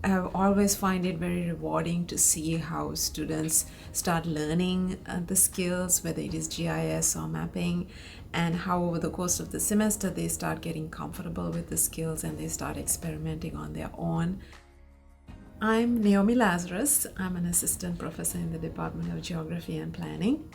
I always find it very rewarding to see how students start learning the skills, whether it is GIS or mapping, and how over the course of the semester they start getting comfortable with the skills and they start experimenting on their own. I'm Naomi Lazarus. I'm an assistant professor in the Department of Geography and Planning.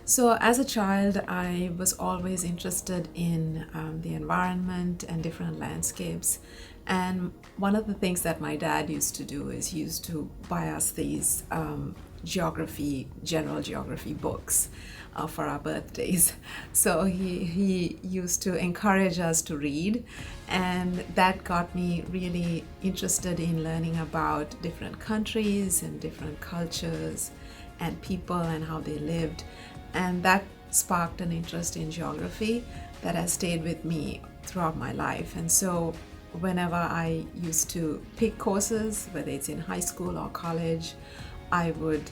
So as a child, I was always interested in the environment and different landscapes. And one of the things that my dad used to do is he used to buy us these general geography books for our birthdays. So he used to encourage us to read, and that got me really interested in learning about different countries and different cultures and people and how they lived. And that sparked an interest in geography that has stayed with me throughout my life. And so whenever I used to pick courses, whether it's in high school or college, I would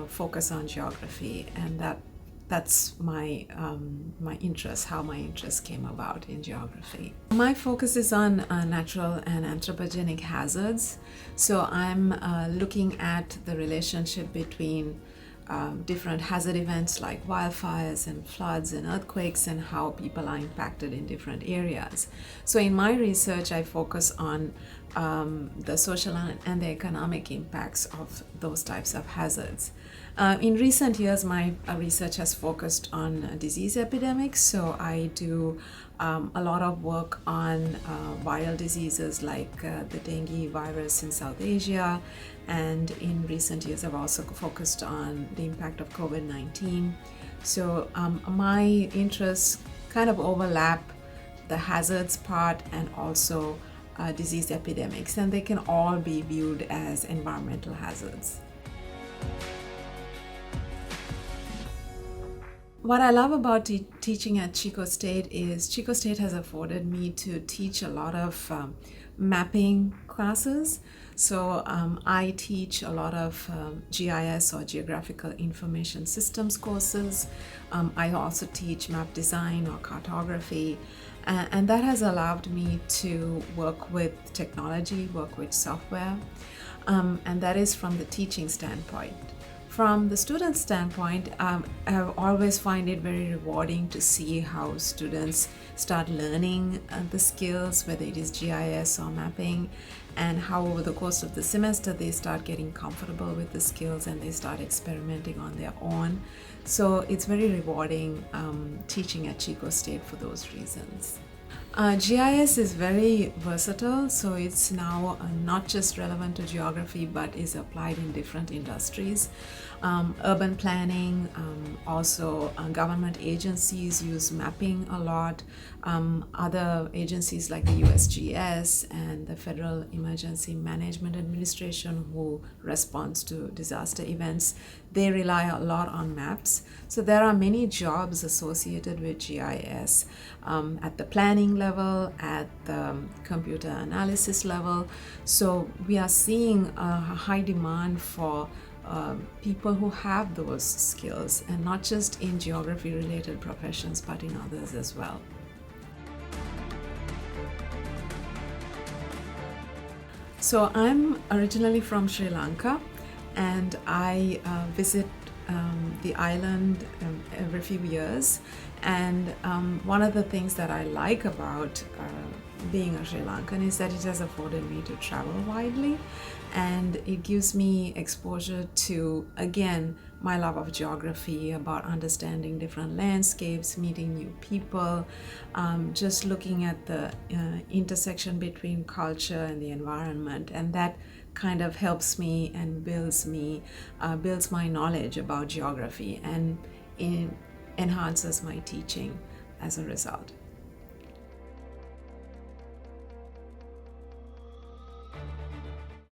focus on geography, and that's my interest, how my interest came about in geography. My focus is on natural and anthropogenic hazards. So I'm looking at the relationship between different hazard events like wildfires and floods and earthquakes and how people are impacted in different areas. So in my research, I focus on the social and the economic impacts of those types of hazards. In recent years, my research has focused on disease epidemics. So I do a lot of work on viral diseases like the dengue virus in South Asia. And in recent years, I've also focused on the impact of COVID-19. So my interests kind of overlap the hazards part and also disease epidemics, and they can all be viewed as environmental hazards. What I love about teaching at Chico State is Chico State has afforded me to teach a lot of mapping classes. So I teach a lot of GIS or Geographical Information Systems courses. I also teach map design or cartography. And that has allowed me to work with technology, work with software. And that is from the teaching standpoint. From the student standpoint, I always find it very rewarding to see how students start learning the skills, whether it is GIS or mapping, and how over the course of the semester they start getting comfortable with the skills and they start experimenting on their own. So it's very rewarding teaching at Chico State for those reasons. GIS is very versatile, so it's now not just relevant to geography but is applied in different industries. Urban planning, also government agencies use mapping a lot. Other agencies like the USGS and the Federal Emergency Management Administration, who responds to disaster events, they rely a lot on maps. So there are many jobs associated with GIS at the planning level, at the computer analysis level. So we are seeing a high demand for people who have those skills, and not just in geography related professions but in others as well. So I'm originally from Sri Lanka, and I visit the island every few years. And one of the things that I like about being a Sri Lankan is that it has afforded me to travel widely, and it gives me exposure to, again, my love of geography, about understanding different landscapes, meeting new people, just looking at the intersection between culture and the environment, and that kind of helps me and builds my knowledge about geography, and it enhances my teaching as a result.